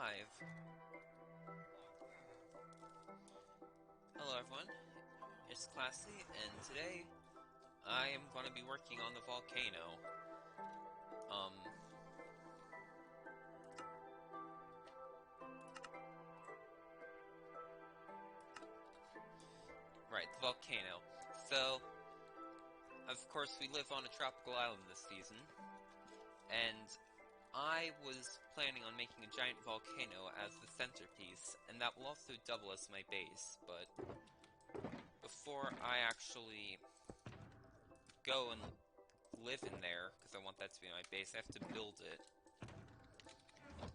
live. Hello everyone, it's Classy, and today I am going to be working on the volcano. Um, right, the volcano. So, of course, we live on a tropical island this season, and I was planning on making a giant volcano as the centerpiece, and that will also double as my base, but before I actually go and live in there, because I want that to be my base, I have to build it.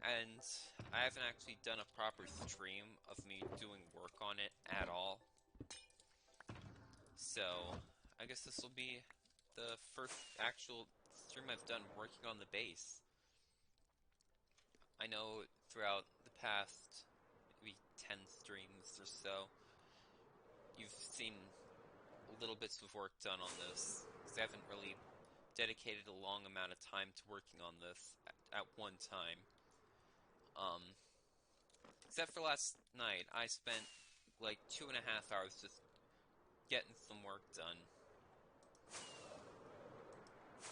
And I haven't actually done a proper stream of me doing work on it at all. So, I guess this will be the first actual stream I've done working on the base. I know throughout the past maybe 10 streams or so, you've seen little bits of work done on this, because I haven't really dedicated a long amount of time to working on this at one time. Except for last night, I spent like 2.5 hours just getting some work done.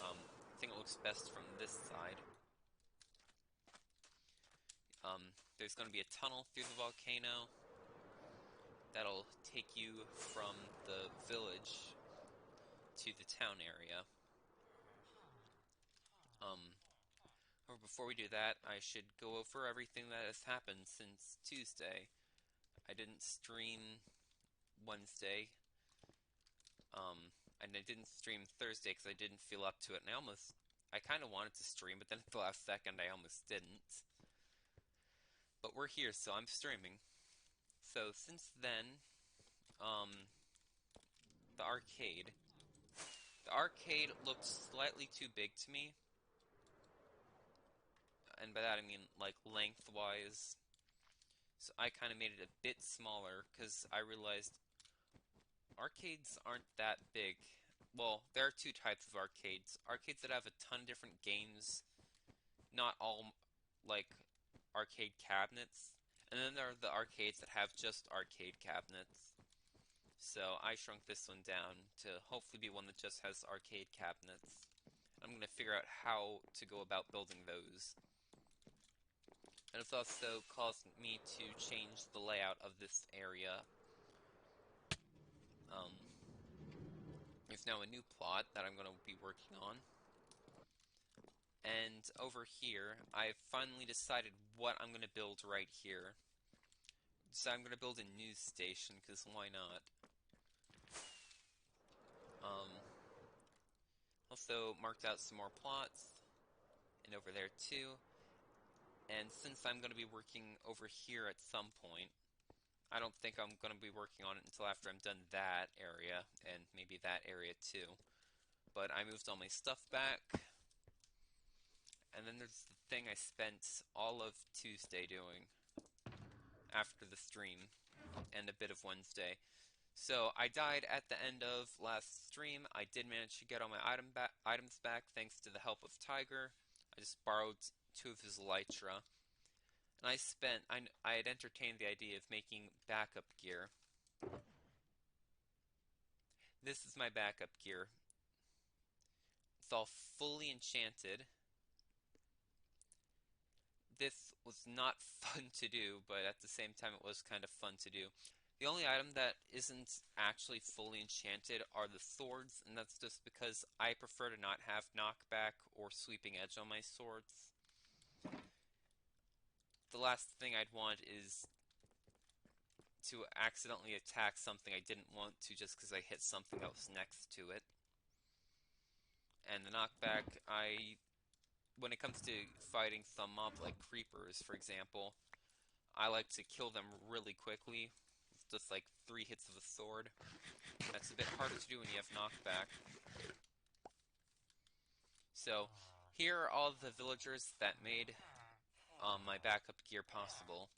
I think it looks best from this side. There's going to be a tunnel through the volcano that'll take you from the village to the town area. Or before we do that, I should go over everything that has happened since Tuesday. I didn't stream Wednesday, and I didn't stream Thursday because I didn't feel up to it, and I kind of wanted to stream, but then at the last second I almost didn't. But we're here, so I'm streaming. So since then, um, the arcade. The arcade looked slightly too big to me. And by that I mean, like, lengthwise. So I kind of made it a bit smaller, because I realized arcades aren't that big. Well, there are two types of arcades. Arcades that have a ton of different games, not all, like, arcade cabinets. And then there are the arcades that have just arcade cabinets. So I shrunk this one down to hopefully be one that just has arcade cabinets. I'm going to figure out how to go about building those. And it's also caused me to change the layout of this area. There's now a new plot that I'm going to be working on. And over here, I've finally decided what I'm going to build right here. So I'm going to build a news station, because why not? Also marked out some more plots, and over there too. And since I'm going to be working over here at some point, I don't think I'm going to be working on it until after I'm done that area, and maybe that area too. But I moved all my stuff back. And then there's the thing I spent all of Tuesday doing after the stream, and a bit of Wednesday. So I died at the end of last stream. I did manage to get all my items back thanks to the help of Tiger. I just borrowed 2 of his Elytra. And I had entertained the idea of making backup gear. This is my backup gear. It's all fully enchanted. This was not fun to do, but at the same time it was kind of fun to do. The only item that isn't actually fully enchanted are the swords, and that's just because I prefer to not have knockback or sweeping edge on my swords. The last thing I'd want is to accidentally attack something I didn't want to just because I hit something else next to it. And the knockback, when it comes to fighting some mobs like creepers, for example, I like to kill them really quickly. Just like 3 hits of a sword. That's a bit harder to do when you have knockback. So, here are all the villagers that made my backup gear possible.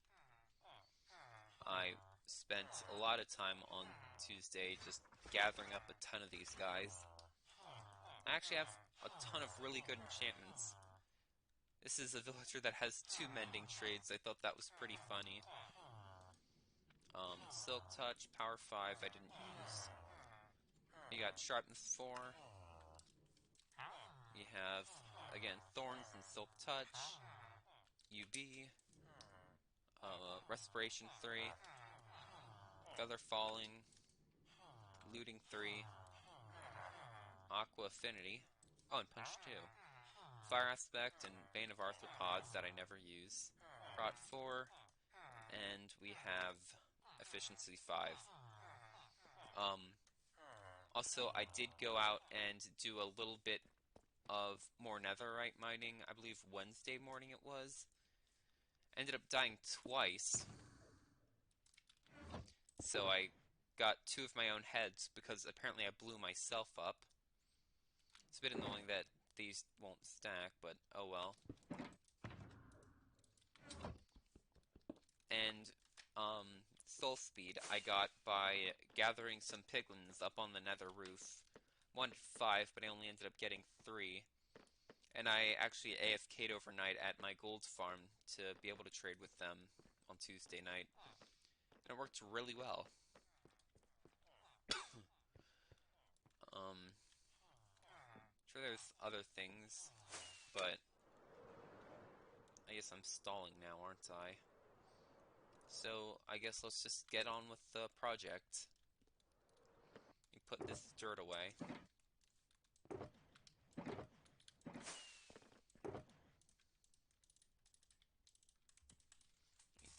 I spent a lot of time on Tuesday just gathering up a ton of these guys. I actually have a ton of really good enchantments. This is a villager that has two mending trades. I thought that was pretty funny. Silk Touch, Power 5 I didn't use. You got Sharpness 4. You have, again, Thorns and Silk Touch. UB. Respiration 3. Feather Falling. Looting 3. Aqua Affinity. Oh, and Punch 2. Fire Aspect and Bane of Arthropods that I never use. Prot 4. And we have Efficiency 5. Also, I did go out and do a little bit of more netherite mining, I believe Wednesday morning it was. Ended up dying twice, so I got two of my own heads because apparently I blew myself up. It's a bit annoying that these won't stack, but oh well. And, soul speed I got by gathering some piglins up on the nether roof. Wanted 5, but I only ended up getting 3. And I actually AFK'd overnight at my gold farm to be able to trade with them on Tuesday night. And it worked really well. Sure there's other things, but I guess I'm stalling now, aren't I? So I guess let's just get on with the project. You put this dirt away.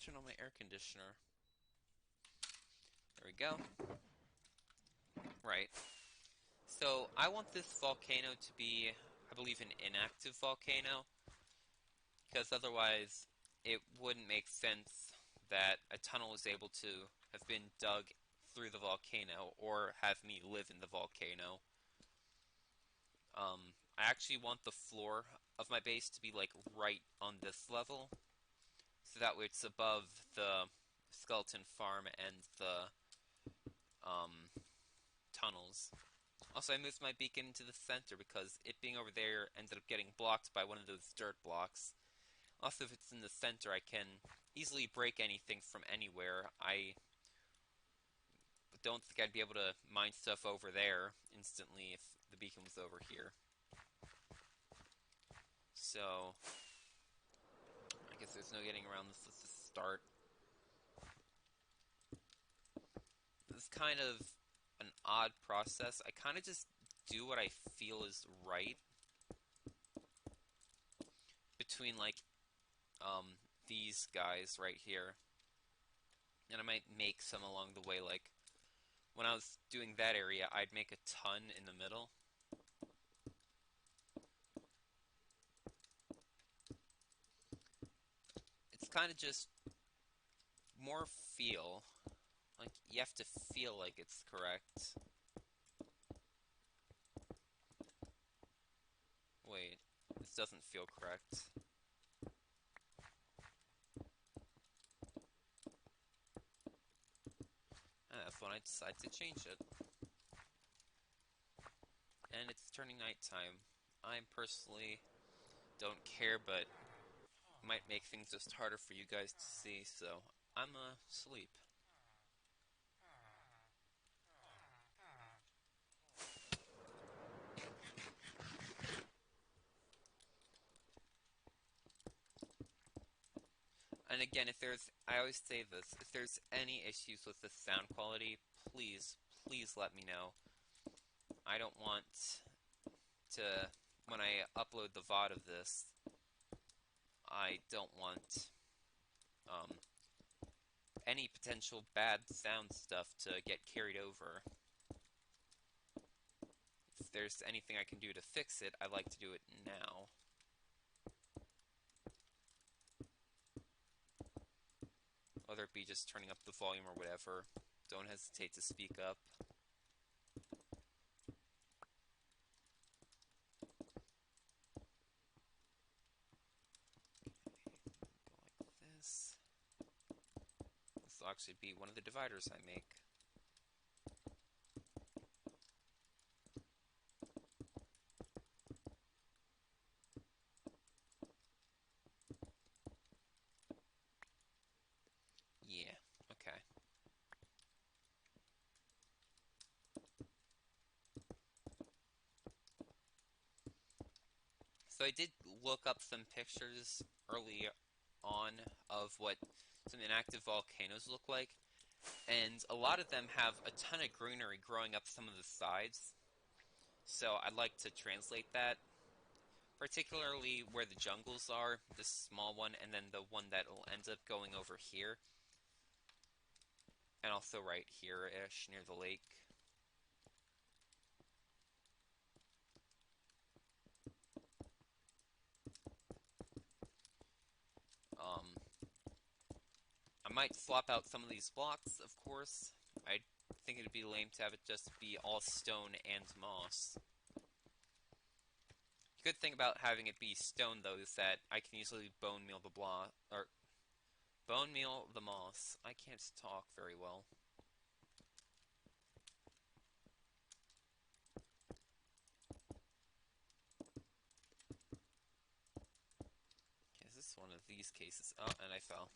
Turn on my air conditioner. There we go. Right. So I want this volcano to be, I believe, an inactive volcano, because otherwise it wouldn't make sense that a tunnel was able to have been dug through the volcano or have me live in the volcano. I actually want the floor of my base to be like right on this level, so that way it's above the skeleton farm and the tunnels. Also, I moved my beacon into the center because it being over there ended up getting blocked by one of those dirt blocks. Also, if it's in the center, I can easily break anything from anywhere. I don't think I'd be able to mine stuff over there instantly if the beacon was over here. So, I guess there's no getting around this. Let's just start. This is kind of an odd process. I kind of just do what I feel is right between, like, these guys right here. And I might make some along the way, like, when I was doing that area, I'd make a ton in the middle. It's kind of just more feel. Like, you have to feel like it's correct. Wait, this doesn't feel correct. And that's when I decide to change it. And it's turning nighttime. I personally don't care, but might make things just harder for you guys to see, so I'm asleep. And again, I always say this, if there's any issues with the sound quality, please, please let me know. I don't want to, when I upload the VOD of this, I don't want, any potential bad sound stuff to get carried over. If there's anything I can do to fix it, I'd like to do it now. Whether it be just turning up the volume or whatever, don't hesitate to speak up. Go like this. This will actually be one of the dividers I make. So I did look up some pictures early on of what some inactive volcanoes look like, and a lot of them have a ton of greenery growing up some of the sides. So I'd like to translate that, particularly where the jungles are, this small one, and then the one that'll end up going over here, and also right here-ish near the lake. Um, I might swap out some of these blocks, of course. I think it'd be lame to have it just be all stone and moss. The good thing about having it be stone, though, is that I can easily bone meal the block, or bone meal the moss. I can't talk very well. Okay, is this one of these cases? Oh, and I fell.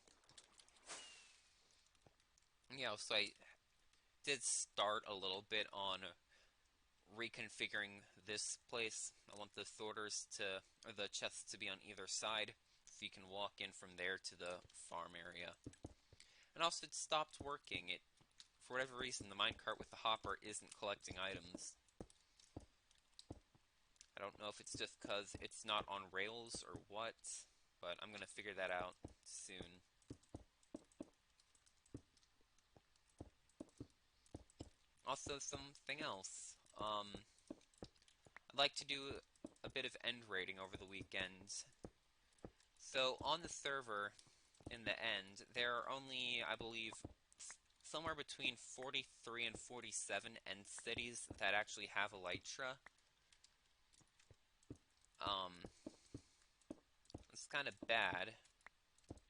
Yeah, so I did start a little bit on reconfiguring this place. I want the sorters to, or the chests to be on either side, so you can walk in from there to the farm area. And also it stopped working. For whatever reason, the minecart with the hopper isn't collecting items. I don't know if it's just because it's not on rails or what, but I'm gonna figure that out soon. Also, something else. I'd like to do a bit of end raiding over the weekend. So, on the server, in the end, there are only, I believe, somewhere between 43 and 47 end cities that actually have elytra. It's kind of bad,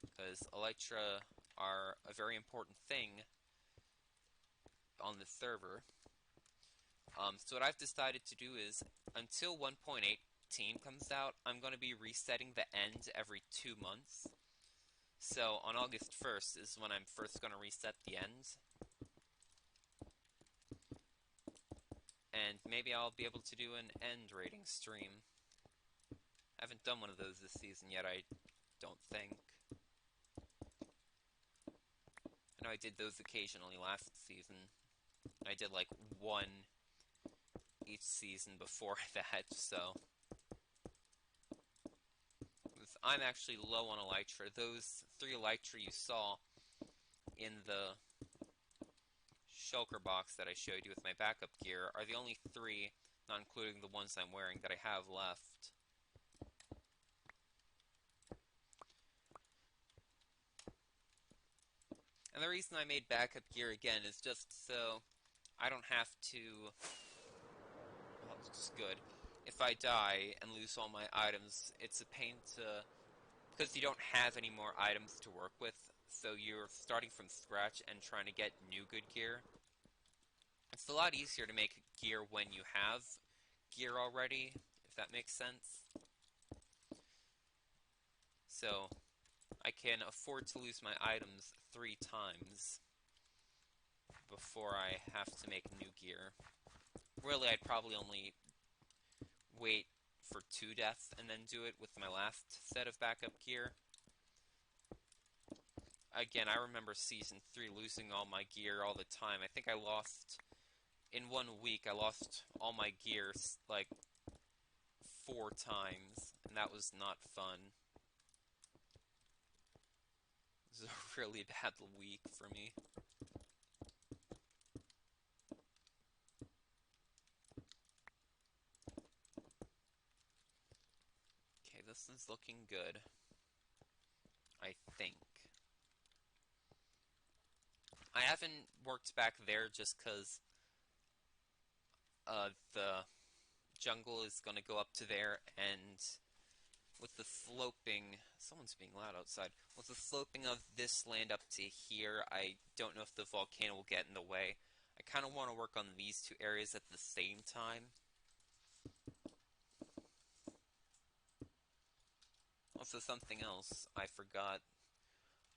because elytra are a very important thing on the server. So what I've decided to do is, until 1.18 comes out, I'm going to be resetting the end every 2 months. So on August 1st is when I'm first going to reset the end. And maybe I'll be able to do an end rating stream. I haven't done one of those this season yet, I don't think. I know I did those occasionally last season. I did like one each season before that, so I'm actually low on elytra. Those 3 elytra you saw in the shulker box that I showed you with my backup gear are the only 3, not including the ones I'm wearing, that I have left. And the reason I made backup gear again is just so I don't have to... Well, it's just good. If I die and lose all my items, it's a pain to... Because you don't have any more items to work with, so you're starting from scratch and trying to get new good gear. It's a lot easier to make gear when you have gear already, if that makes sense. So, I can afford to lose my items 3 times before I have to make new gear. Really, I'd probably only wait for 2 deaths and then do it with my last set of backup gear. Again, I remember Season 3 losing all my gear all the time. I think I lost... In 1 week, I lost all my gear, like, 4 times, and that was not fun. This is a really bad week for me. Okay, this is looking good. I think. I haven't worked back there just because the jungle is going to go up to there, and with the sloping... Someone's being loud outside. With the sloping of this land up to here, I don't know if the volcano will get in the way. I kind of want to work on these 2 areas at the same time. Also, something else I forgot.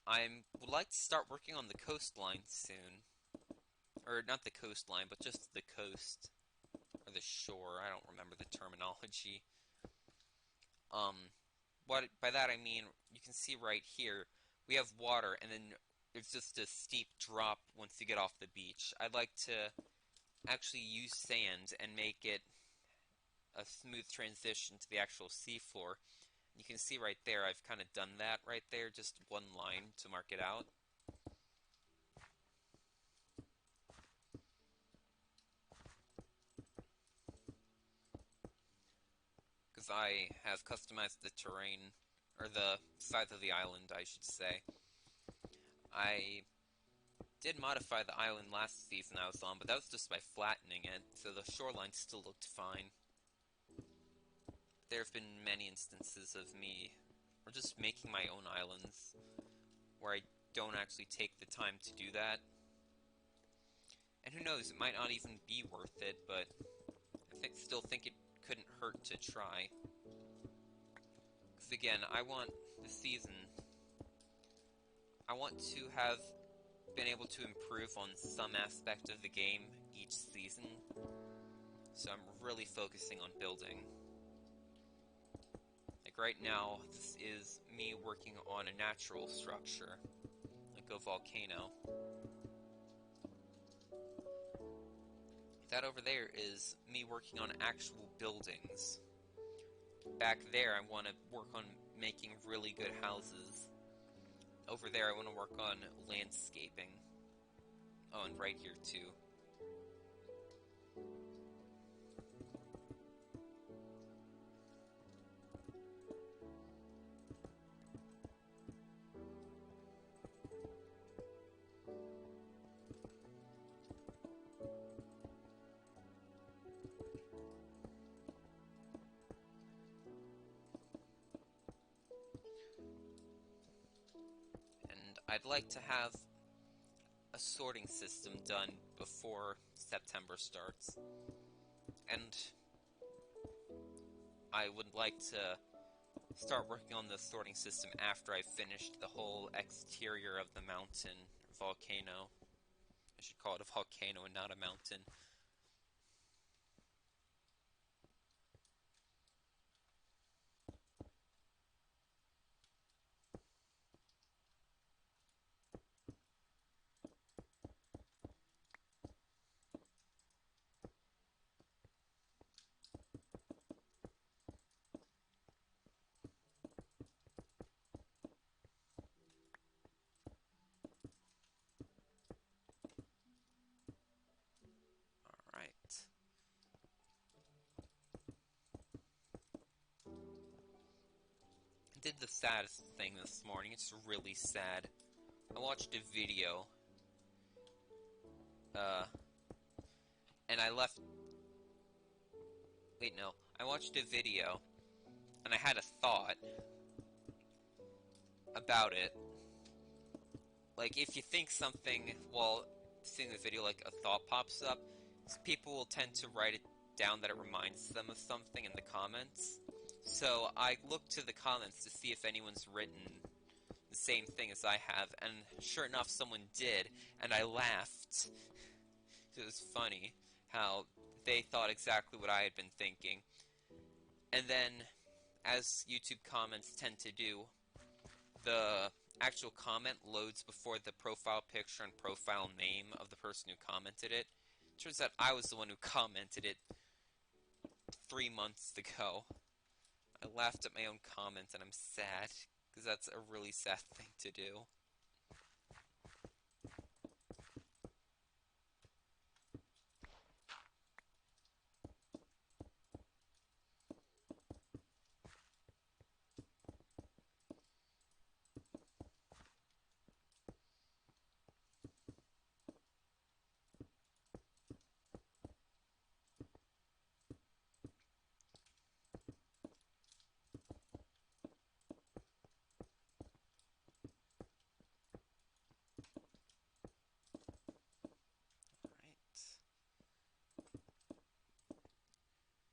I would like to start working on the coastline soon. Or, not the coastline, but just the coast. Or the shore, I don't remember the terminology. What by that I mean, you can see right here, we have water, and then there's just a steep drop once you get off the beach. I'd like to actually use sand and make it a smooth transition to the actual seafloor. You can see right there, I've kind of done that right there, just one line to mark it out. Because I have customized the terrain, or the size of the island, I should say. I did modify the island last season I was on, but that was just by flattening it, so the shoreline still looked fine. There have been many instances of me, or just making my own islands, where I don't actually take the time to do that. And who knows, it might not even be worth it, but I still think it couldn't hurt to try. Because again, I want this season, I want to have been able to improve on some aspect of the game each season, so I'm really focusing on building. Like right now, this is me working on a natural structure, like a volcano. That over there is me working on actual buildings. Back there, I want to work on making really good houses. Over there, I want to work on landscaping. Oh, and right here, too. And I'd like to have a sorting system done before September starts. And I would like to start working on the sorting system after I've finished the whole exterior of the mountain volcano. I should call it a volcano and not a mountain. Alright. I did the saddest thing this morning. It's really sad. I watched a video, and I left... Wait, no. I watched a video, and I had a thought about it. Like, if you think something while seeing the video, like a thought pops up, people will tend to write it down that it reminds them of something in the comments. So I looked to the comments to see if anyone's written the same thing as I have, and sure enough, someone did, and I laughed. It was funny how they thought exactly what I had been thinking. And then, as YouTube comments tend to do, the actual comment loads before the profile picture and profile name of the person who commented it. Turns out I was the one who commented it 3 months ago. I laughed at my own comments and I'm sad, because that's a really sad thing to do. Alright.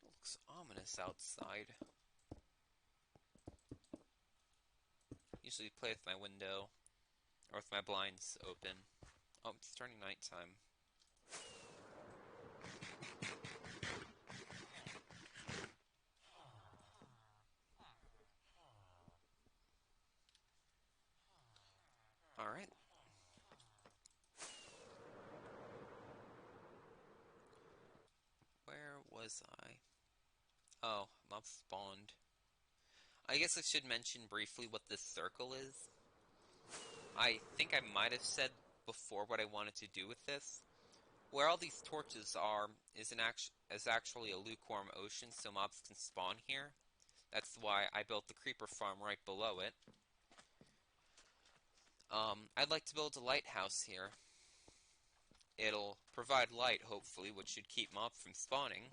It looks ominous outside. Usually play with my window, or with my blinds open. Oh, it's turning nighttime. was I? Oh, mob spawned. I guess I should mention briefly what this circle is. I think I might have said before what I wanted to do with this. Where all these torches are is actually a lukewarm ocean, so mobs can spawn here. That's why I built the creeper farm right below it. I'd like to build a lighthouse here. It'll provide light, hopefully, which should keep mobs from spawning.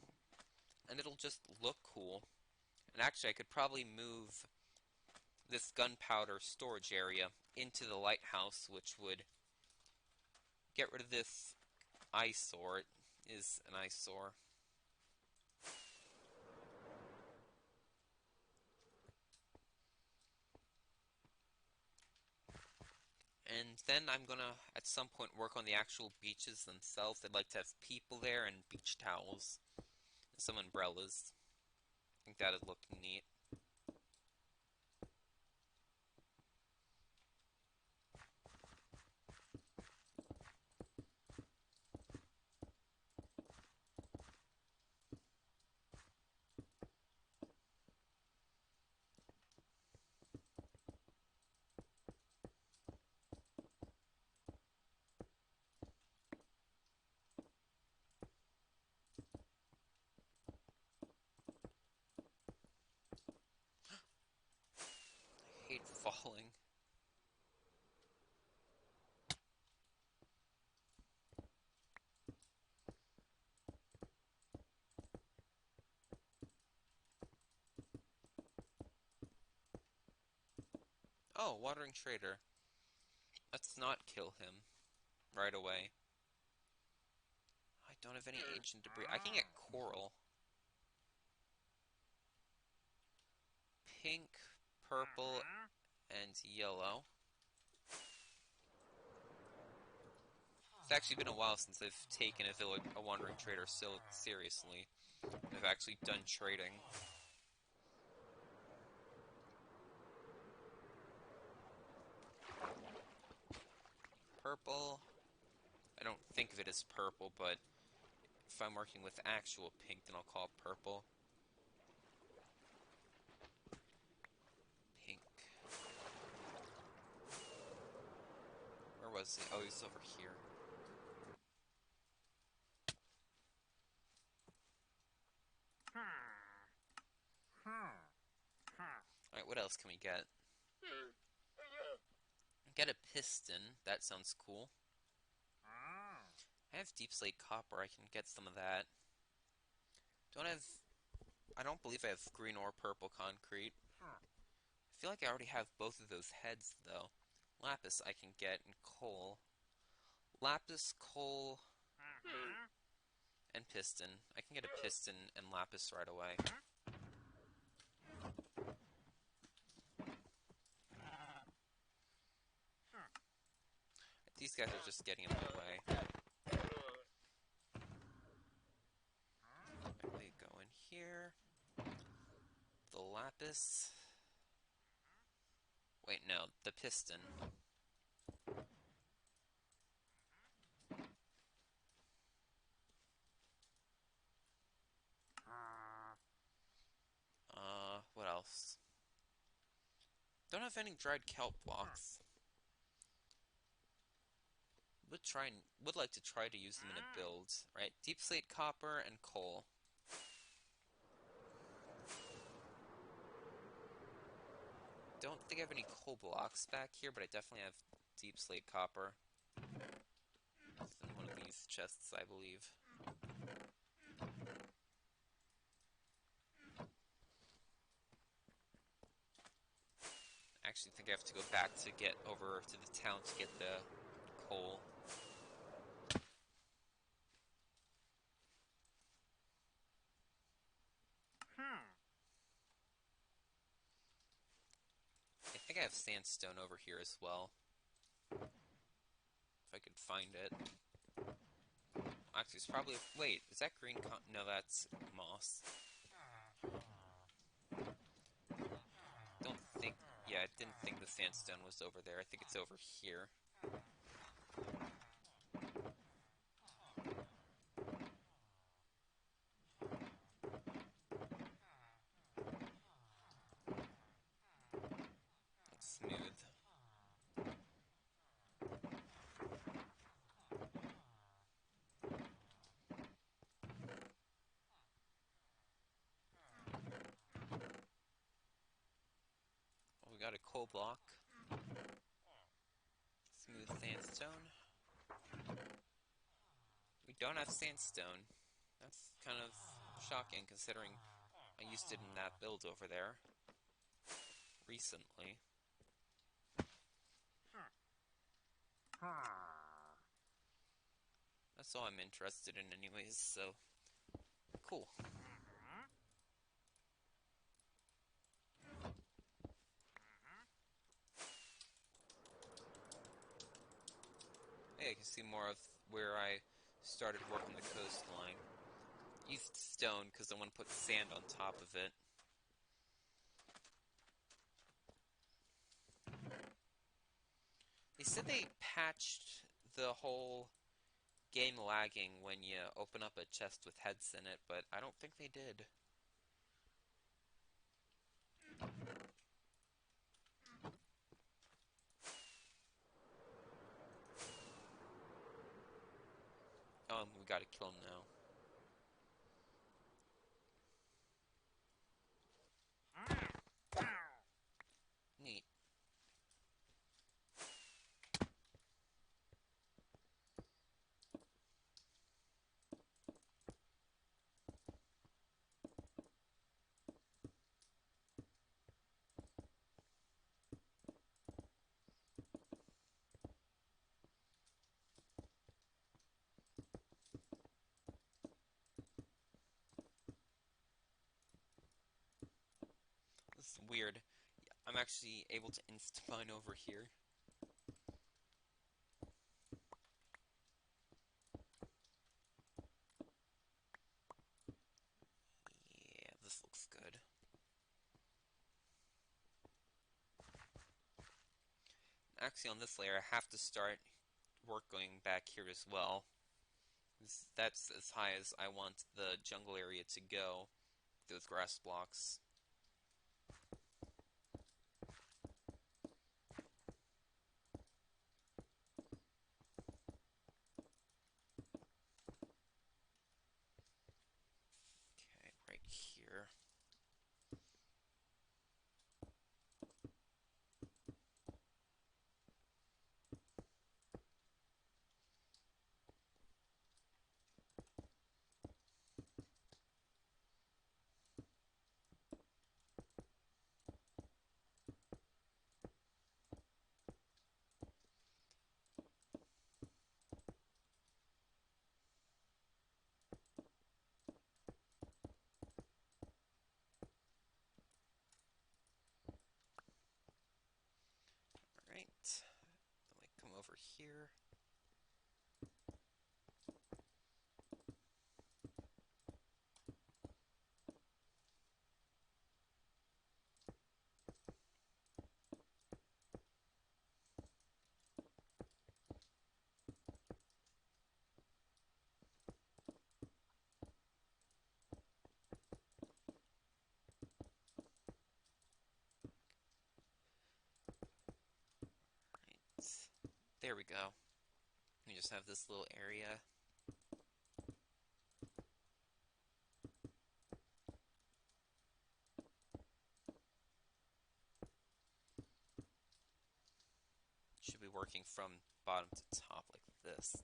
And it'll just look cool. And actually, I could probably move this gunpowder storage area into the lighthouse, which would get rid of this eyesore. It is an eyesore. And then I'm gonna, at some point, work on the actual beaches themselves. I'd like to have people there and beach towels. And some umbrellas. I think that'd look neat. I hate falling. Oh, Wandering Trader. Let's not kill him right away. I don't have any ancient debris. I can get coral. Pink, purple, and yellow. It's actually been a while since I've taken a Wandering Trader so seriously. I've actually done trading. Purple. I don't think of it as purple, but if I'm working with actual pink, then I'll call it purple. Pink. Where was he? Oh, he's over here. Alright, what else can we get? Get a piston. That sounds cool. I have deep slate copper. I can get some of that. I don't believe I have green or purple concrete. I feel like I already have both of those heads, though. Lapis I can get, and coal. Lapis, coal, and piston. I can get a piston and lapis right away. These guys are just getting in my way. We go in here. The lapis. Wait, no, the piston. What else? Don't have any dried kelp blocks. Would like to try to use them in a build, right? Deep slate copper and coal. Don't think I have any coal blocks back here, but I definitely have deep slate copper. It's in one of these chests, I believe. I actually think I have to go back to get over to the town to get the coal. I think I have sandstone over here as well. If I could find it. Actually, it's probably... Wait, is that green no, that's moss. Don't think... Yeah, I didn't think the sandstone was over there. I think it's over here. smooth. We got a coal block. Smooth sandstone. We don't have sandstone. That's kind of shocking considering I used it in that build over there recently. That's all I'm interested in anyways, so cool. Hey, I can see more of where I started working the coastline. Used stone because I want to put sand on top of it. They said they patched the whole game lagging when you open up a chest with heads in it, but I don't think they did. We gotta kill him now. Neat. This is weird. I'm actually able to insta-mine over here. Yeah, this looks good. Actually, on this layer, I have to start work going back here as well. That's as high as I want the jungle area to go, those grass blocks. Okay, right here. Alright. Then we come over here. Right. There we go. We just have this little area. Should be working from bottom to top like this.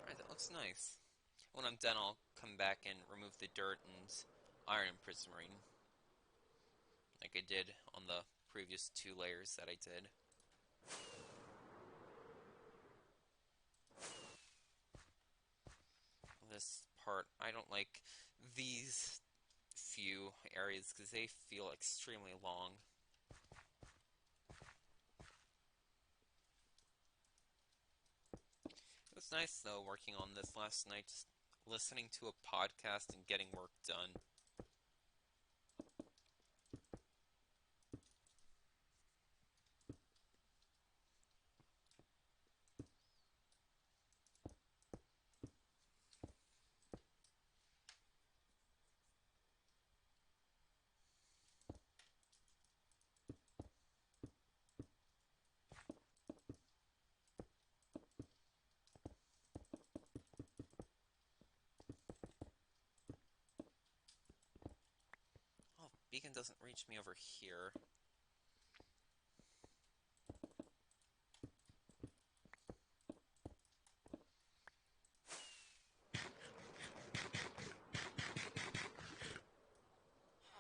Alright, that looks nice. When I'm done, I'll come back and remove the dirt and iron prismarine, like I did on the previous 2 layers that I did. This part, I don't like these few areas because they feel extremely long. It was nice though working on this last night, just listening to a podcast and getting work done. beacon doesn't reach me over here. Right. Oh.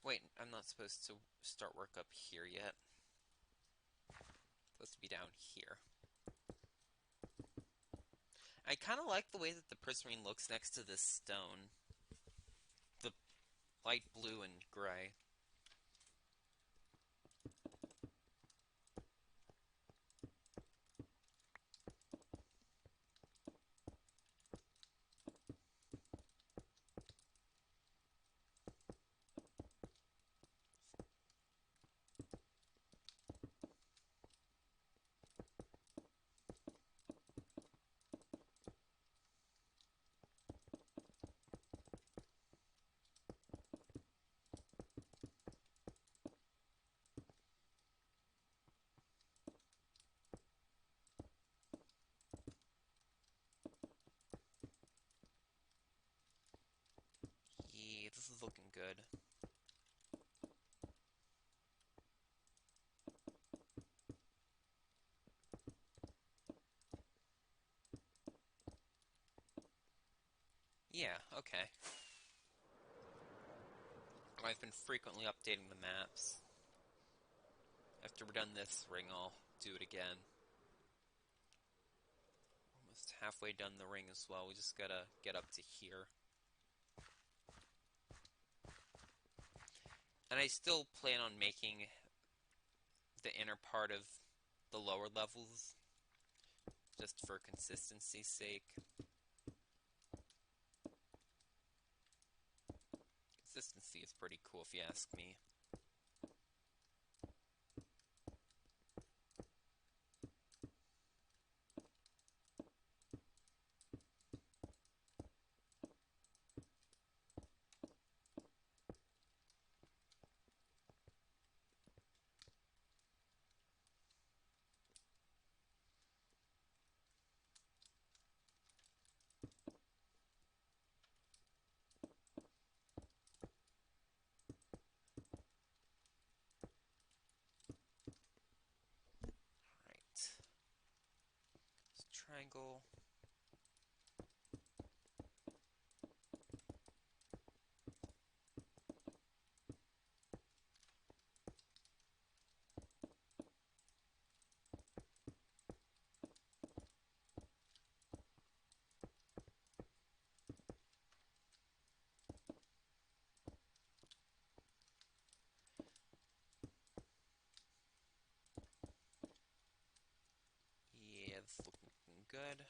Wait, I'm not supposed to start work up here yet. Supposed to be down here. I kind of like the way that the prismarine looks next to this stone. The light blue and gray. Yeah, this is looking good. Yeah, okay. I've been frequently updating the maps. After we're done this ring, I'll do it again. Almost halfway done the ring as well. We just gotta get up to here. And I still plan on making the inner part of the lower levels, just for consistency's sake. Consistency is pretty cool if you ask me. Right. Triangle. Yeah, this is looking good.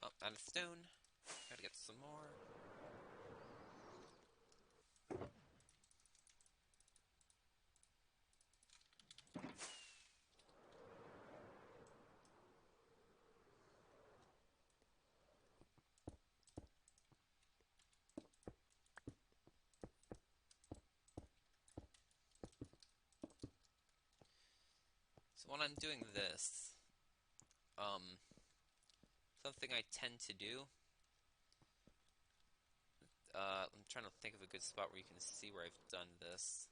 Oh, out of stone. Gotta get some more. So when I'm doing this, something I tend to do, I'm trying to think of a good spot where you can see where I've done this.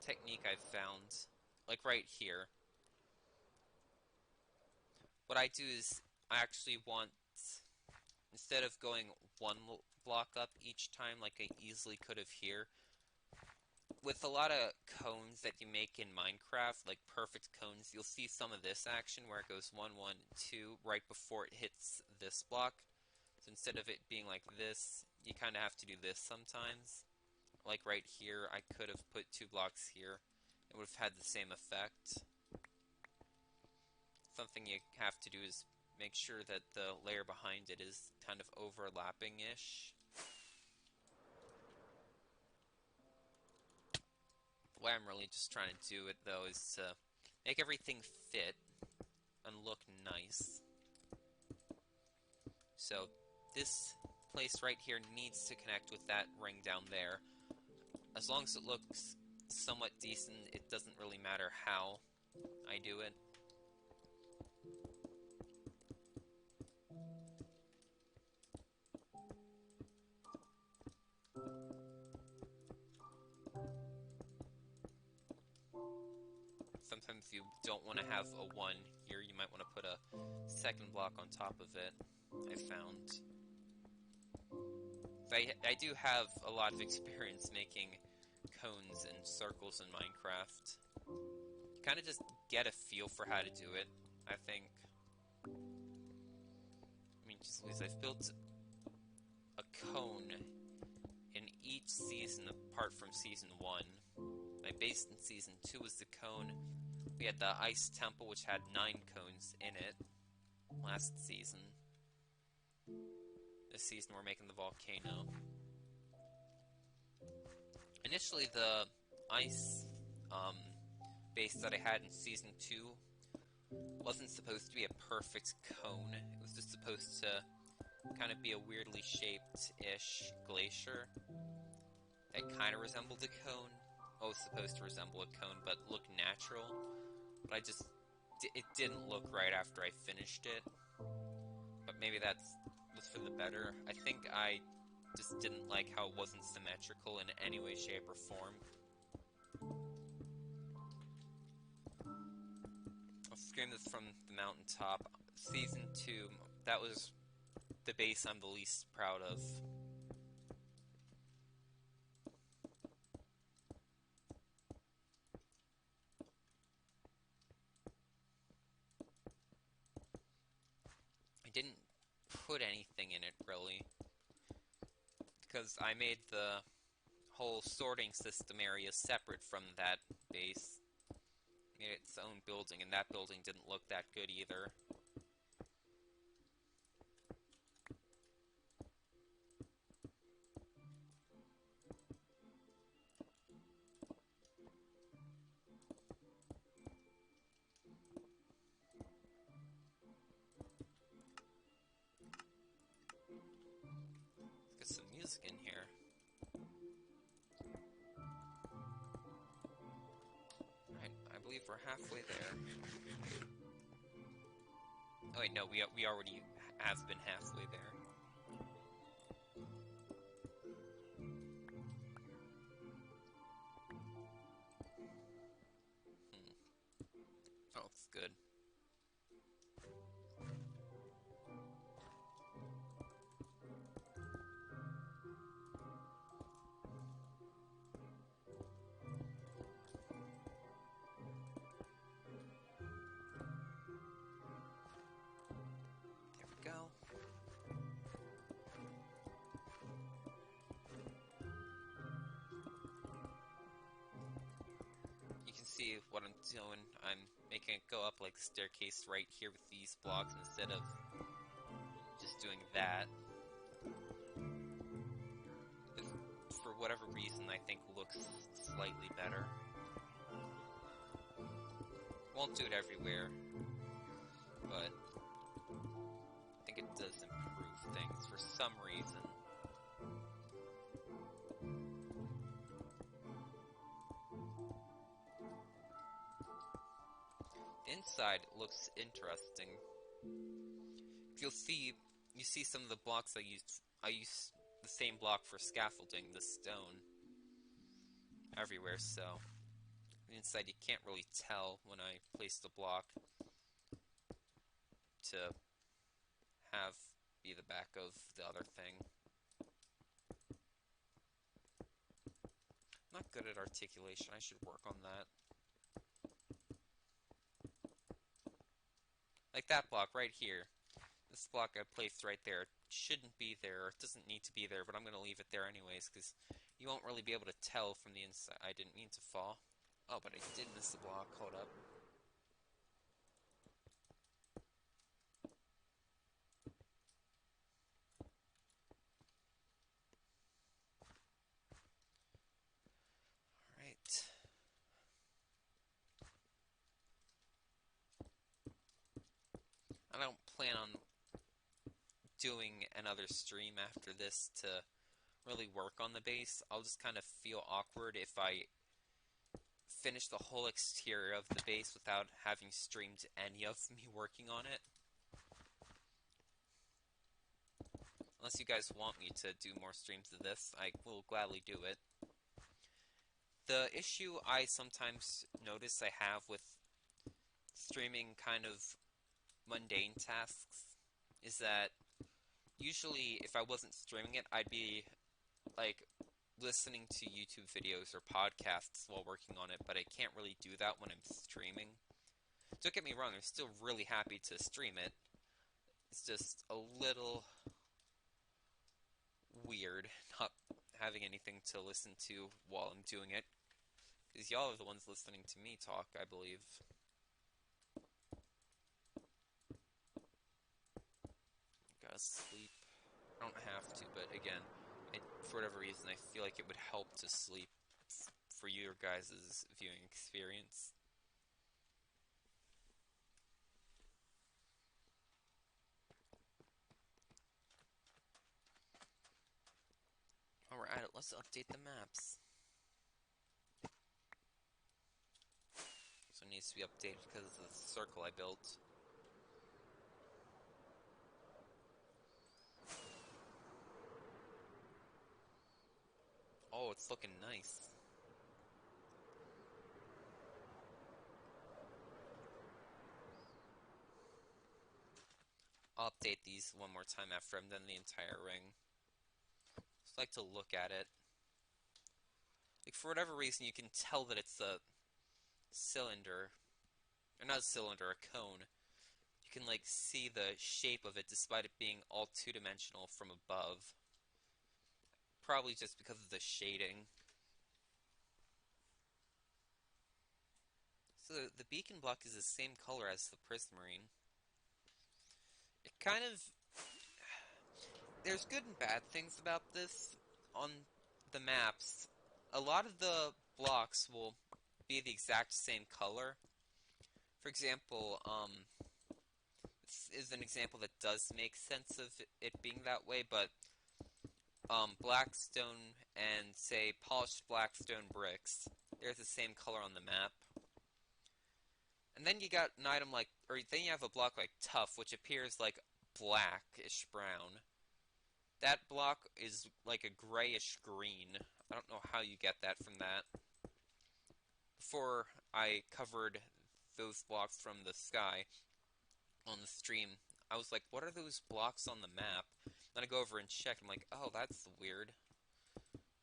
Technique I've found, like right here. What I do is I actually want, instead of going one block up each time like I easily could have here, with a lot of cones that you make in Minecraft, like perfect cones, you'll see some of this action where it goes 1, 1, 2 right before it hits this block. So instead of it being like this, you kind of have to do this sometimes. Like right here, I could have put 2 blocks here. It would have had the same effect. Something you have to do is make sure that the layer behind it is kind of overlapping-ish. The way I'm really just trying to do it, though, is to make everything fit and look nice. So this place right here needs to connect with that ring down there. As long as it looks somewhat decent, it doesn't really matter how I do it. Sometimes you don't want to have a 1 here, you might want to put a second block on top of it, I found. So I do have a lot of experience making cones and circles in Minecraft. You kind of just get a feel for how to do it, I think. I mean, just because I've built a cone in each season apart from Season 1. My base in Season 2 was the cone. We had the Ice Temple, which had 9 cones in it last season. This season we're making the Volcano. Initially, the ice base that I had in Season 2 wasn't supposed to be a perfect cone. It was just supposed to kind of be a weirdly shaped-ish glacier that kind of resembled a cone. Well, it was supposed to resemble a cone, but look natural. But it didn't look right after I finished it. But maybe was for the better. I think I just didn't like how it wasn't symmetrical in any way, shape, or form. I'll scream this from the mountaintop. Season 2, that was the base I'm the least proud of. I didn't put anything in it, really, because I made the whole sorting system area separate from that base. Made its own building, and that building didn't look that good either. Let's get some music in here. I believe we're halfway there. Oh wait, no, we already have been halfway there. Oh, it's good. There we go. You can see what I'm doing. I'm making it go up like a staircase right here with these blocks instead of just doing that. This, for whatever reason, I think looks slightly better. Won't do it everywhere, but I think it does improve things for some reason. Inside looks interesting. You'll see, you see some of the blocks I used the same block for scaffolding, the stone, everywhere, so inside you can't really tell when I place the block to have be the back of the other thing. I'm not good at articulation, I should work on that. Like that block right here. This block I placed right there shouldn't be there, or it doesn't need to be there, but I'm going to leave it there anyways, because you won't really be able to tell from the inside. I didn't mean to fall. Oh, but I did miss the block. Hold up. don't plan on doing another stream after this to really work on the base. I'll just kind of feel awkward if I finish the whole exterior of the base without having streamed any of me working on it. Unless you guys want me to do more streams of this, I will gladly do it. The issue I sometimes notice I have with streaming kind of mundane tasks is that usually if I wasn't streaming it, I'd be like listening to YouTube videos or podcasts while working on it, but I can't really do that when I'm streaming. Don't get me wrong, I'm still really happy to stream it. It's just a little weird not having anything to listen to while I'm doing it. Because y'all are the ones listening to me talk, I believe. Gotta sleep. I don't have to, but again, for whatever reason, I feel like it would help to sleep for your guys' viewing experience. While we're at it, let's update the maps. So it needs to be updated because of the circle I built. Oh, it's looking nice. I'll update these one more time after I'm done the entire ring. Just like to look at it. Like, for whatever reason, you can tell that it's a cylinder. Or not a cylinder, a cone. You can, like, see the shape of it despite it being all two-dimensional from above. Probably just because of the shading. So the beacon block is the same color as the prismarine. It kind of... There's good and bad things about this. On the maps, a lot of the blocks will be the exact same color. For example, this is an example that does make sense of it being that way, but blackstone and, say, polished blackstone bricks, they're the same color on the map. And then you got an item like, or then you have a block like tough, which appears like blackish brown. That block is like a grayish green. I don't know how you get that from that. Before I covered those blocks from the sky on the stream, I was like, what are those blocks on the map? Then I go over and check, I'm like, oh, that's weird.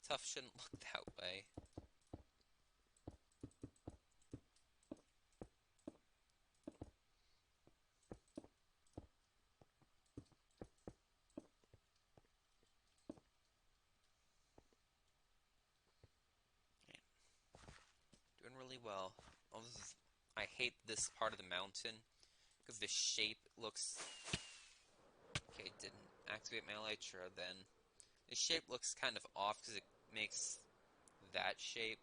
Tough shouldn't look that way. Doing really well. I hate this part of the mountain because the shape looks... Okay, didn't activate my elytra then. The shape looks kind of off because it makes that shape.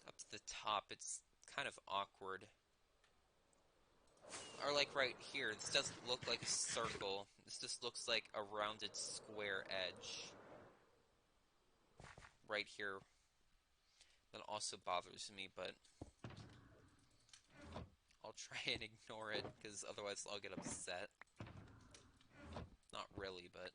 Up to the top, it's kind of awkward. Or like right here, this doesn't look like a circle. This just looks like a rounded square edge. Right here. That also bothers me, but I'll try and ignore it, because otherwise I'll get upset. Not really, but...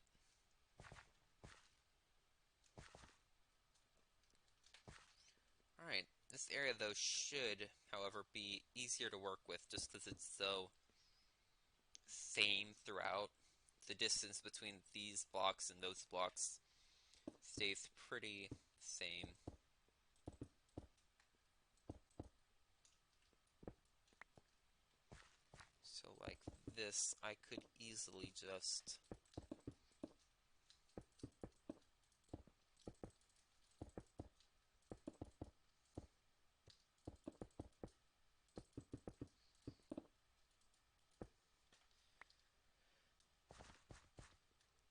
Alright, this area though should, however, be easier to work with, just because it's so same throughout. The distance between these blocks and those blocks stays pretty same. So like this, I could easily just...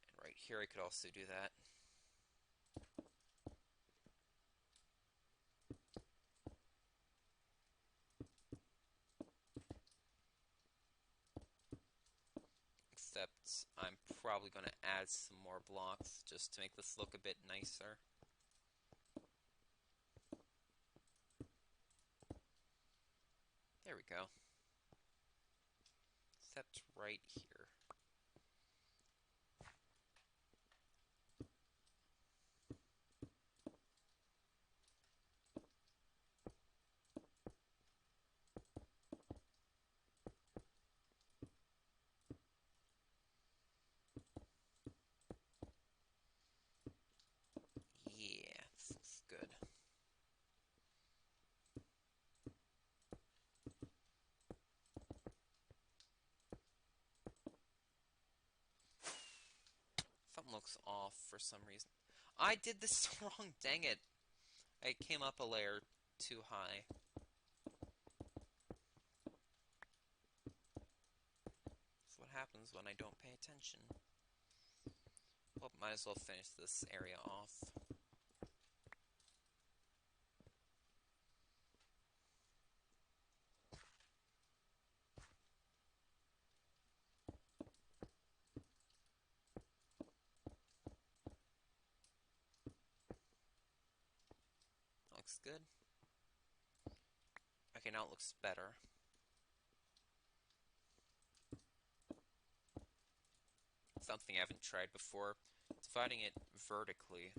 And right here I could also do that. except I'm probably going to add some more blocks just to make this look a bit nicer. There we go. Except right here. Yeah, this looks good. Something looks off for some reason. I did this wrong, dang it. I came up a layer too high. That's what happens when I don't pay attention. Well, might as well finish this area off. Looks good. Okay, now it looks better. Something I haven't tried before. Dividing it vertically.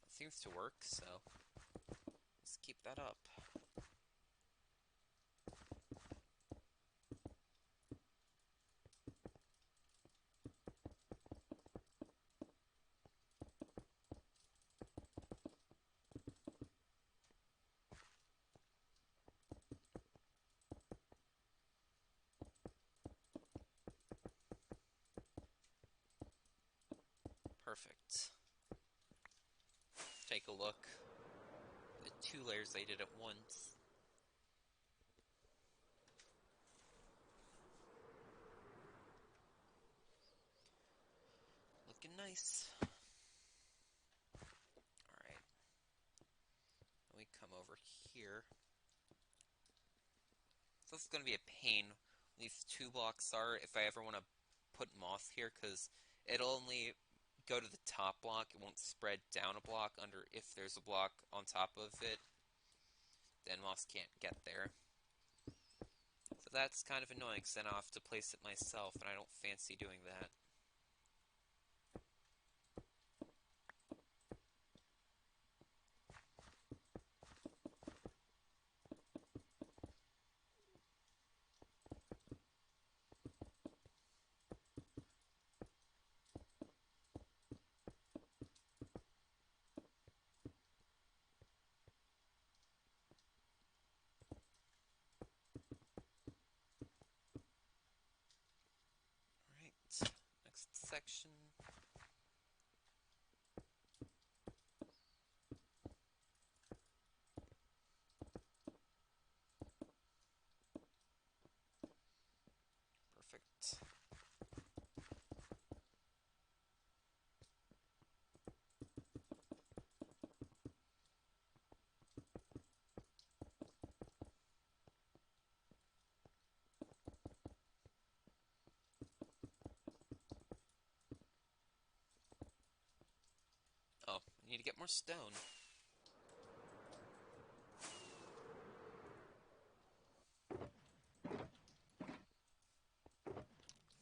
It seems to work, so let's keep that up. Perfect. Take a look. The 2 layers I did at once. Looking nice. Alright. We come over here. So this is going to be a pain. These 2 blocks are, if I ever want to put moss here, because it'll only go to the top block. It won't spread down a block under if there's a block on top of it. Then moss can't get there. So that's kind of annoying, because then I'll have to place it myself, and I don't fancy doing that. Alright, next section. Perfect. Oh, I need to get more stone.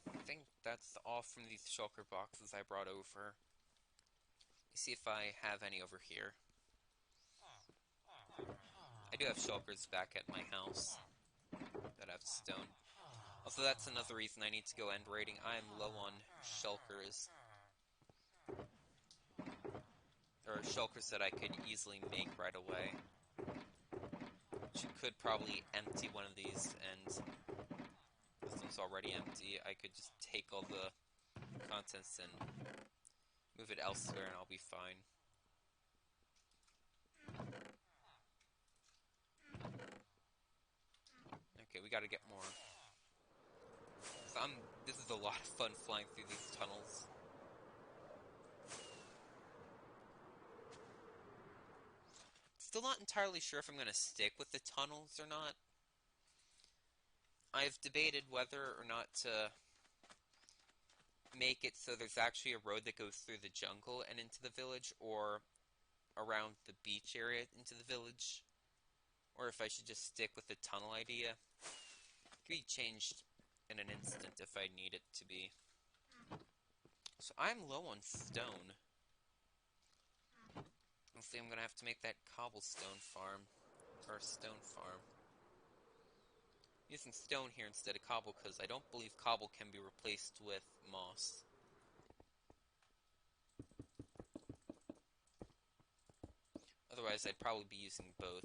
I think that's all from these shulker boxes I brought over. Let me see if I have any over here. I do have shulkers back at my house that have stone. Also, that's another reason I need to go end raiding. I am low on shulkers. There are shulkers that I could easily make right away. Which could probably empty one of these, and this one's already empty. I could just take all the contents and move it elsewhere and I'll be fine. Okay, we gotta get more. So this is a lot of fun flying through these tunnels. Still not entirely sure if I'm gonna stick with the tunnels or not. I've debated whether or not to make it so there's actually a road that goes through the jungle and into the village, or around the beach area into the village, or if I should just stick with the tunnel idea. It could be changed in an instant if I need it to be. So I'm low on stone. Honestly, I'm gonna have to make that cobblestone farm, or stone farm. Using stone here instead of cobble because I don't believe cobble can be replaced with moss. Otherwise, I'd probably be using both.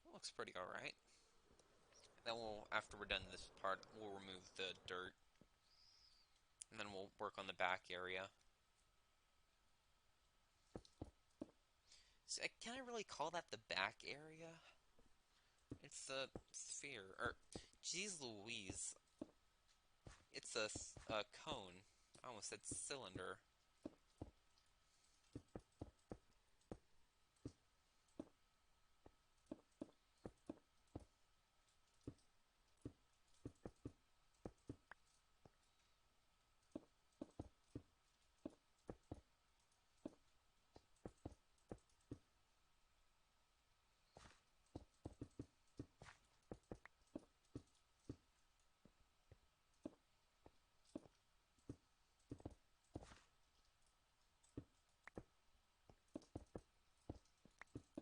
It looks pretty alright. Then after we're done this part, we'll remove the dirt. And then we'll work on the back area. So, can I really call that the back area? It's a sphere. Or, geez Louise. It's a cone. I almost said cylinder. Bam.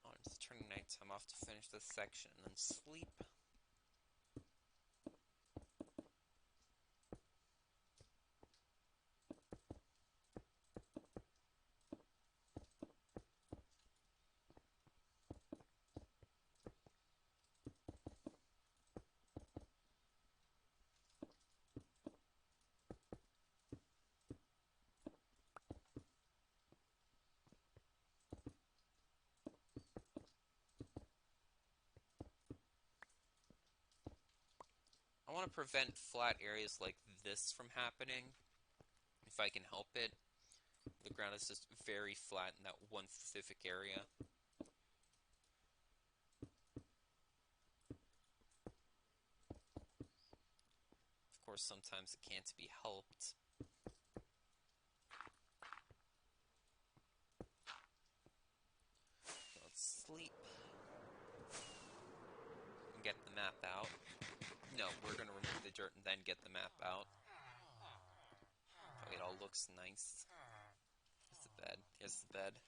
Oh, I'm just turning nighttime off to finish this section and then sleep. I want to prevent flat areas like this from happening, if I can help it. The ground is just very flat in that one specific area. Of course, sometimes it can't be helped. So let's sleep. And get the map out. No, we're going to remove the dirt and then get the map out. Oh, it all looks nice. Here's the bed. Here's the bed.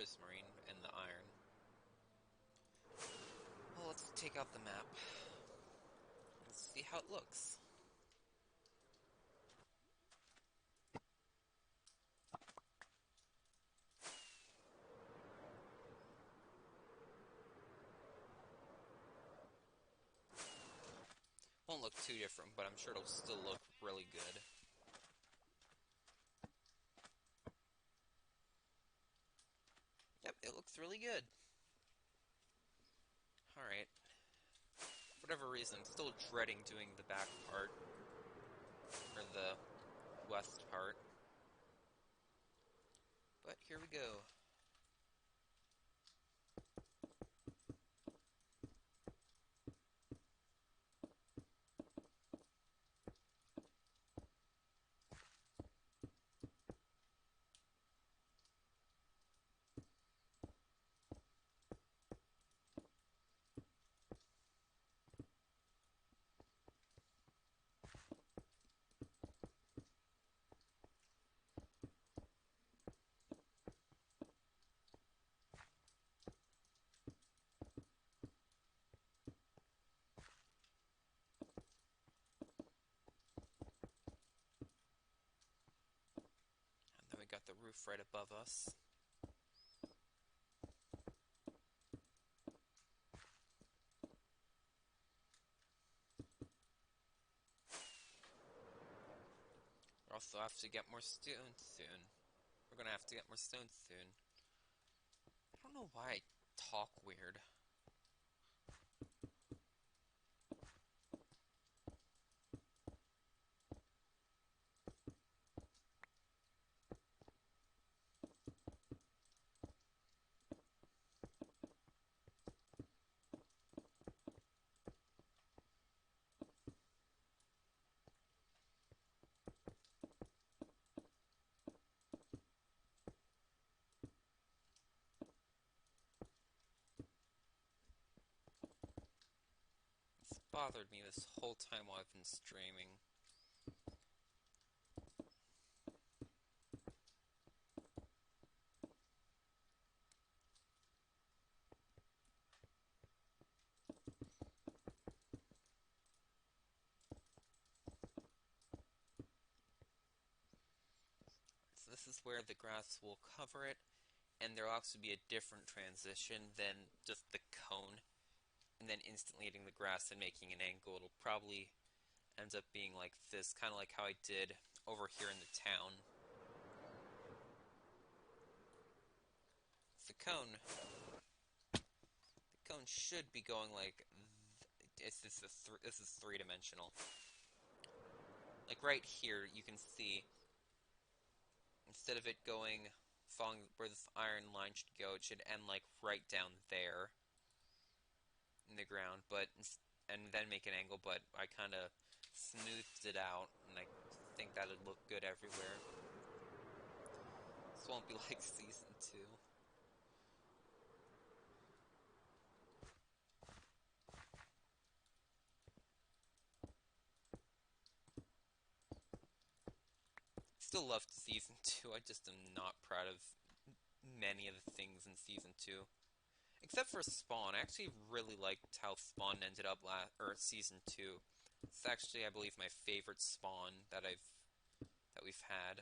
prismarine and the iron. Well, let's take out the map. Let's see how it looks. Won't look too different, but I'm sure it'll still look really good. Yep, it looks really good. Alright. For whatever reason, I'm still dreading doing the back part. Or the west part. But here we go. And then we got the roof right above us. We also have to get more stone soon. We're gonna have to get more stone soon. I don't know why I talk weird. It's bothered me this whole time while I've been streaming. So this is where the grass will cover it, and there'll also be a different transition than just the cone, and then instantly hitting the grass and making an angle. It'll probably end up being like this, kind of like how I did over here in the town. The cone should be going like this is three-dimensional. Like right here, you can see instead of it going following where this iron line should go, it should end like right down there in the ground, and then make an angle. But I kind of smoothed it out, and I think that'd look good everywhere. This won't be like season 2. Still loved season 2. I just am not proud of many of the things in season 2. Except for Spawn. I actually really liked how Spawn ended up season 2. It's actually, I believe, my favorite Spawn that we've had.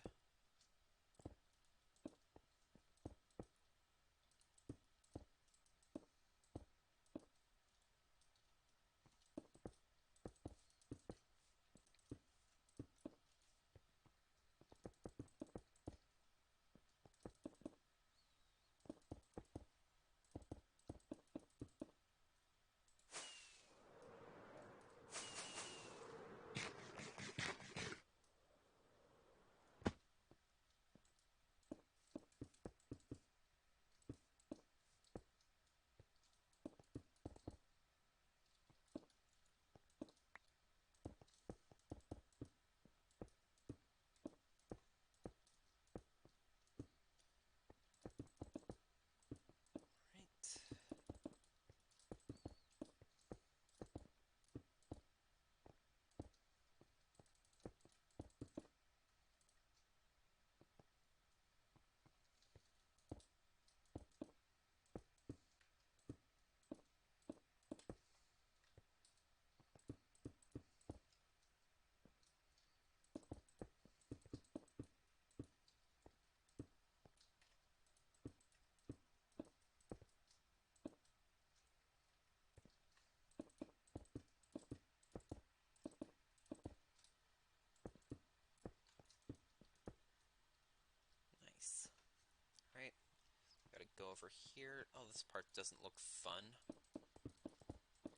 over here. Oh, this part doesn't look fun.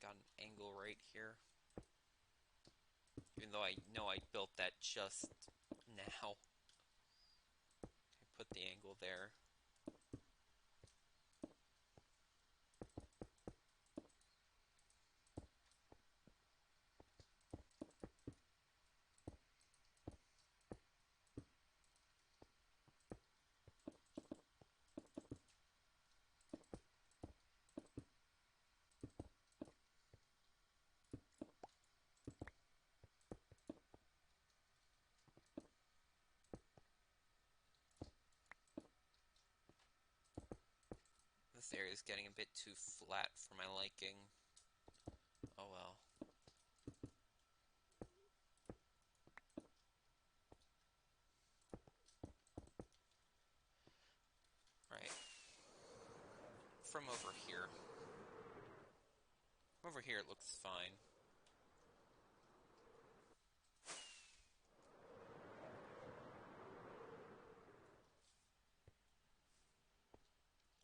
Got an angle right here. Even though I know I built that just now. I put the angle there. This area is getting a bit too flat for my liking. Oh well. Right. From over here. Over here it looks fine.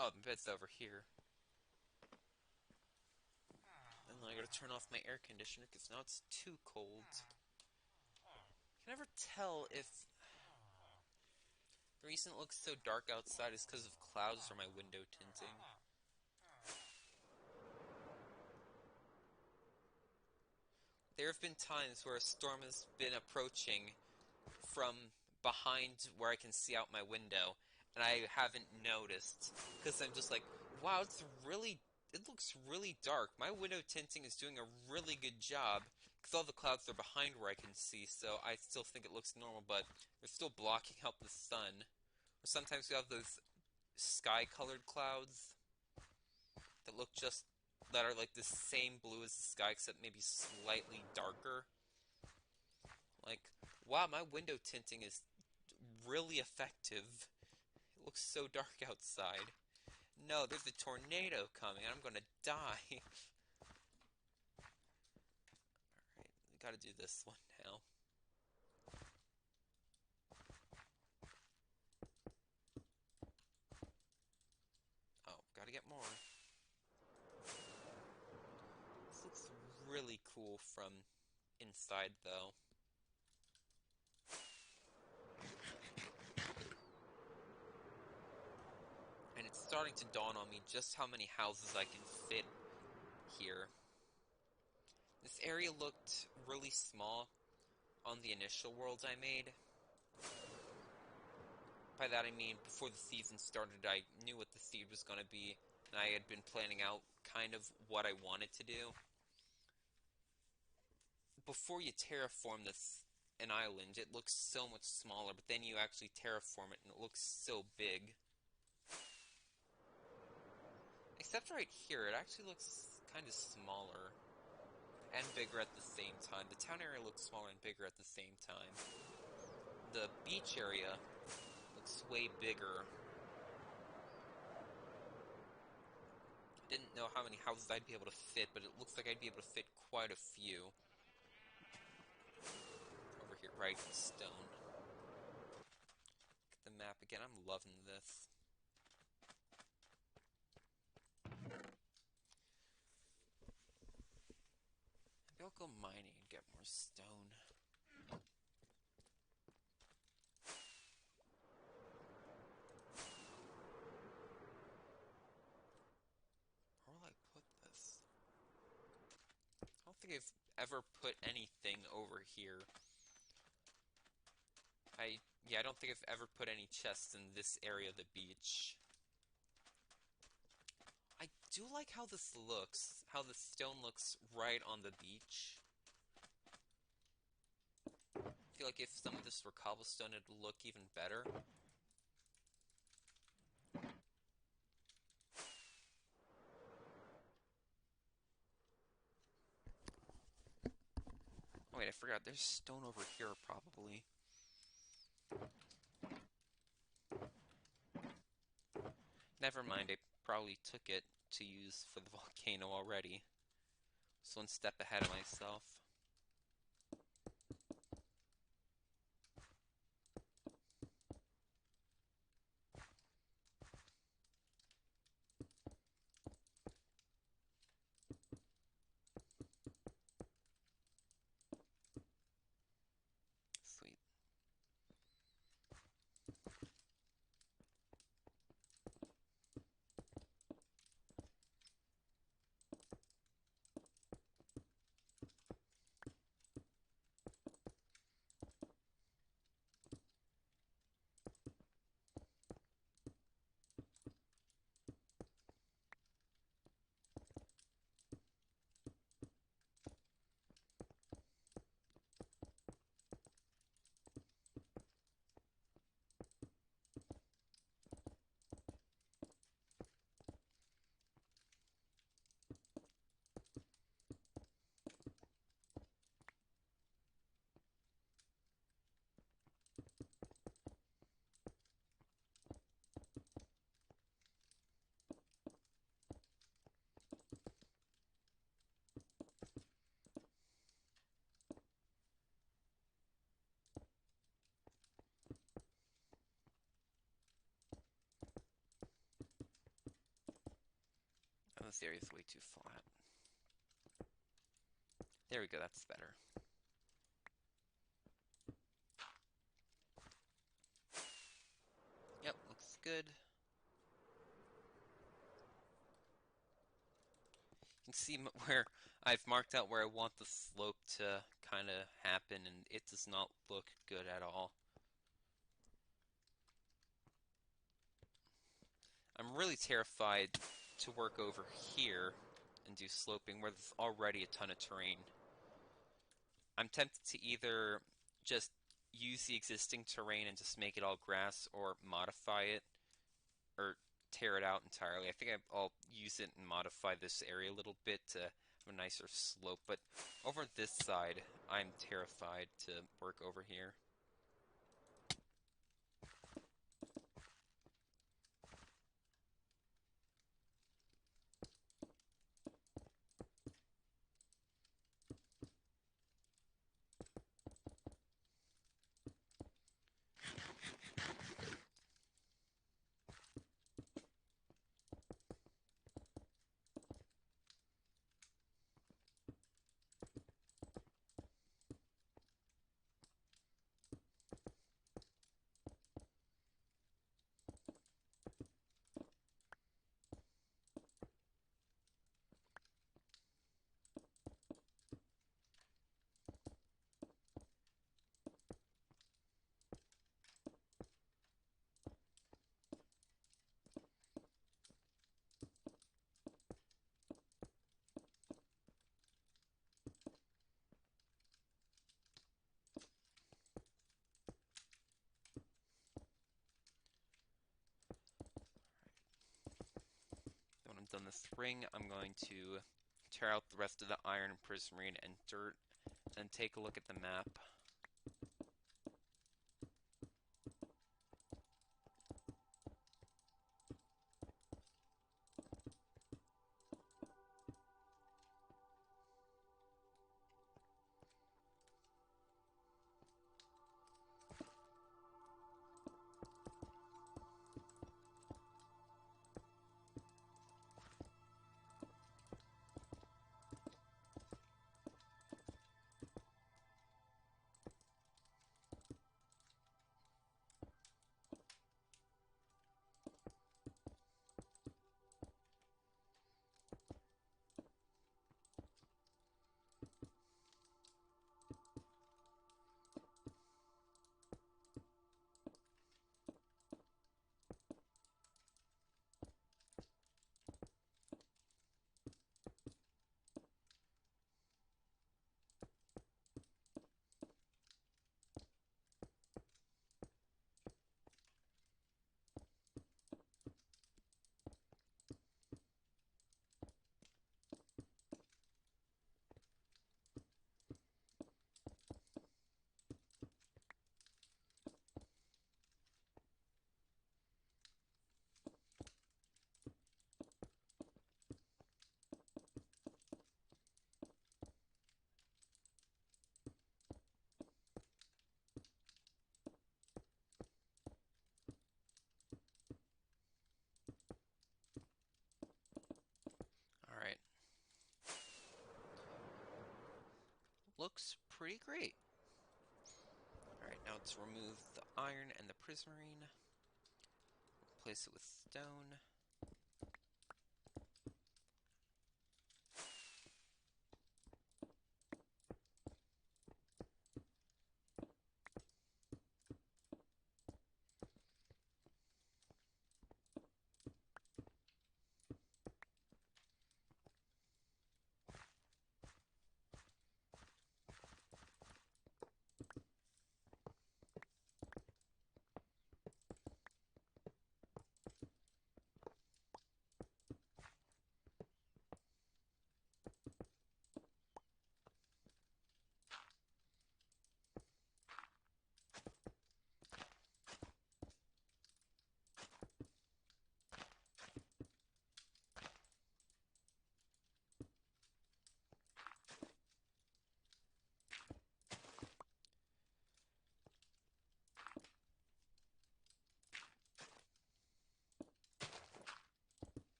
Oh, the bed's over here. And then I gotta turn off my air conditioner because now it's too cold. I can never tell if the reason it looks so dark outside is because of clouds or my window tinting. There have been times where a storm has been approaching from behind where I can see out my window, and I haven't noticed because I'm just like, wow, it looks really dark. My window tinting is doing a really good job because all the clouds are behind where I can see, so I still think it looks normal, but they're still blocking out the sun. Or sometimes we have those sky-colored clouds that are like the same blue as the sky, except maybe slightly darker. Like, wow, my window tinting is really effective. It looks so dark outside. No, there's a tornado coming. I'm gonna die. Alright, we gotta do this one now. Oh, gotta get more. This looks really cool from inside, though. And it's starting to dawn on me just how many houses I can fit here. This area looked really small on the initial world I made. By that I mean, before the season started, I knew what the seed was going to be, and I had been planning out kind of what I wanted to do. Before you terraform an island, it looks so much smaller, but then you actually terraform it, and it looks so big. Except right here, it actually looks kind of smaller and bigger at the same time. The town area looks smaller and bigger at the same time. The beach area looks way bigger. Didn't know how many houses I'd be able to fit, but it looks like I'd be able to fit quite a few. Over here, right, stone. Look at the map again, I'm loving this. Maybe I'll go mining and get more stone. Where will I put this? I don't think I've ever put anything over here. I don't think I've ever put any chests in this area of the beach. I do like how this looks, how the stone looks right on the beach. I feel like if some of this were cobblestone, it'd look even better. Oh wait, I forgot, there's stone over here probably. Never mind, I probably took it to use for the volcano already. So one step ahead of myself. this area is way too flat. There we go, that's better. Yep, looks good. You can see where I've marked out where I want the slope to kind of happen, and it does not look good at all. I'm really terrified to work over here and do sloping where there's already a ton of terrain. I'm tempted to either just use the existing terrain and just make it all grass, or modify it, or tear it out entirely. I think I'll use it and modify this area a little bit to have a nicer slope, but over this side, I'm terrified to work over here. When I'm done this ring, I'm going to tear out the rest of the iron and prismarine and dirt, and take a look at the map. Alright. Looks pretty great. Alright, now let's remove the iron and the prismarine. Replace it with stone.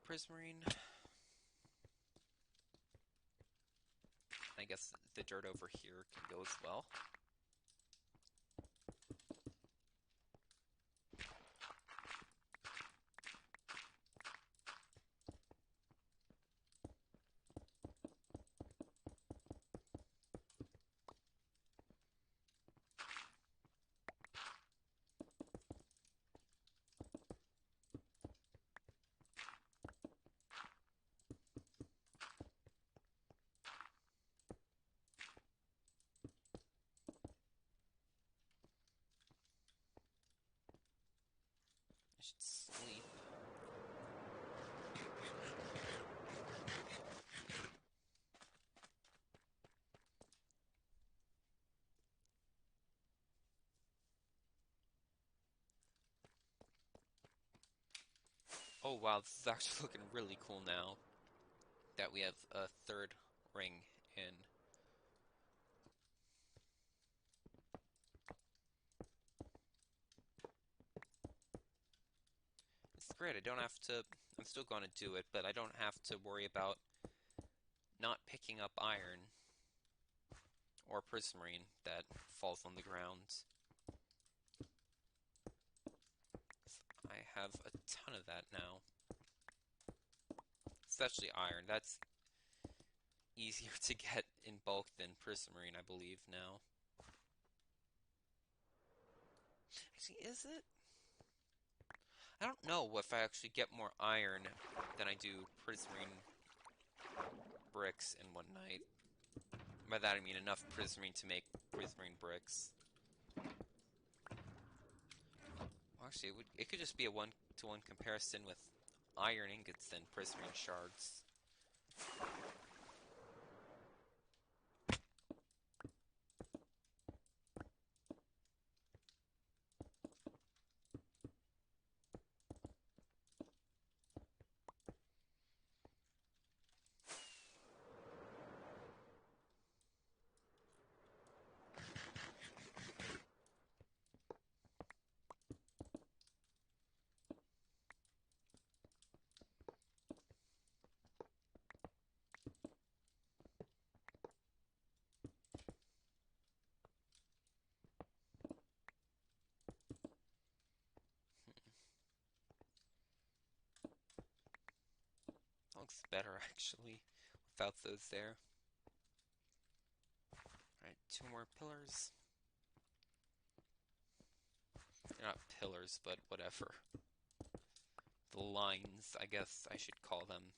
prismarine. I guess the dirt over here can go as well. I should sleep. Oh wow, this is actually looking really cool now that we have a third ring in. It's great, I don't have to, I'm still going to do it, but I don't have to worry about not picking up iron or prismarine that falls on the ground. I have a ton of that now. Especially iron. That's easier to get in bulk than prismarine, I believe, now. Actually, is it? I don't know if I actually get more iron than I do prismarine bricks in one night. By that I mean enough prismarine to make prismarine bricks. Well, actually, it could just be a 1-to-1 comparison with iron ingots and prismarine shards. That looks better, actually, without those there. Alright, 2 more pillars. They're not pillars, but whatever. The lines, I guess I should call them.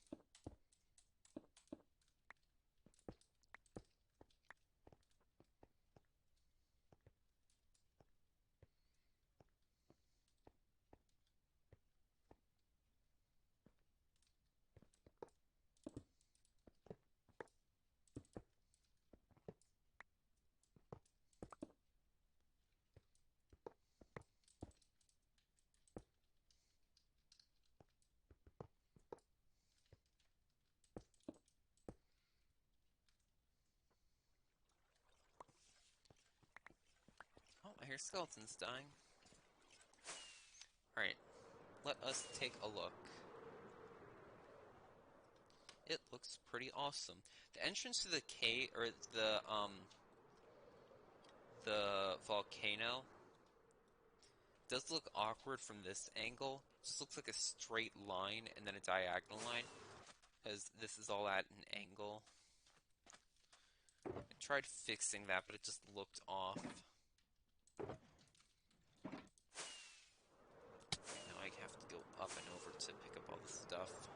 Oh, I hear skeletons dying. Alright, let us take a look. It looks pretty awesome. The entrance to the cave, or the volcano does look awkward from this angle. It just looks like a straight line and then a diagonal line, because this is all at an angle. I tried fixing that, but it just looked off. Now I have to go up and over to pick up all the stuff.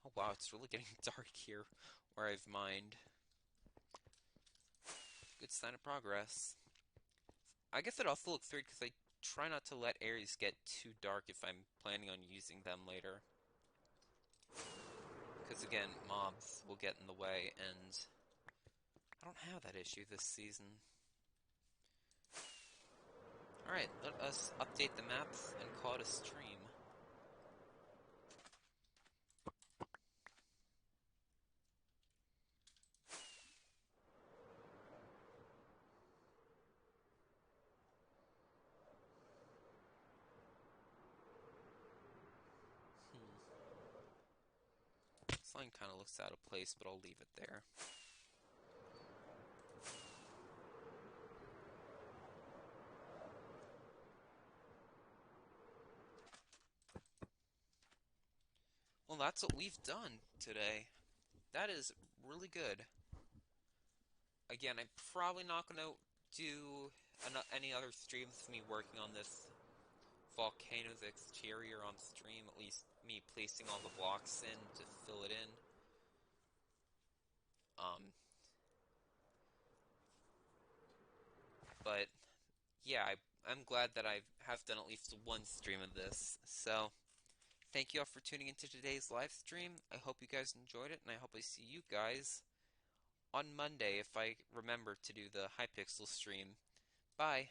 Oh wow, it's really getting dark here where I've mined. Good sign of progress. I guess it also looks weird because I try not to let areas get too dark if I'm planning on using them later. Because again, mobs will get in the way, and I don't have that issue this season. Alright, let us update the maps and call it a stream. sign kind of looks out of place, but I'll leave it there. Well, that's what we've done today. That is really good. Again, I'm probably not going to do any other streams of me working on this Volcano's exterior on stream, at least me placing all the blocks in to fill it in. Um, but yeah, I'm glad that I have done at least one stream of this. So, thank you all for tuning into today's live stream. I hope you guys enjoyed it, and I hope I see you guys on Monday if I remember to do the Hypixel stream. Bye.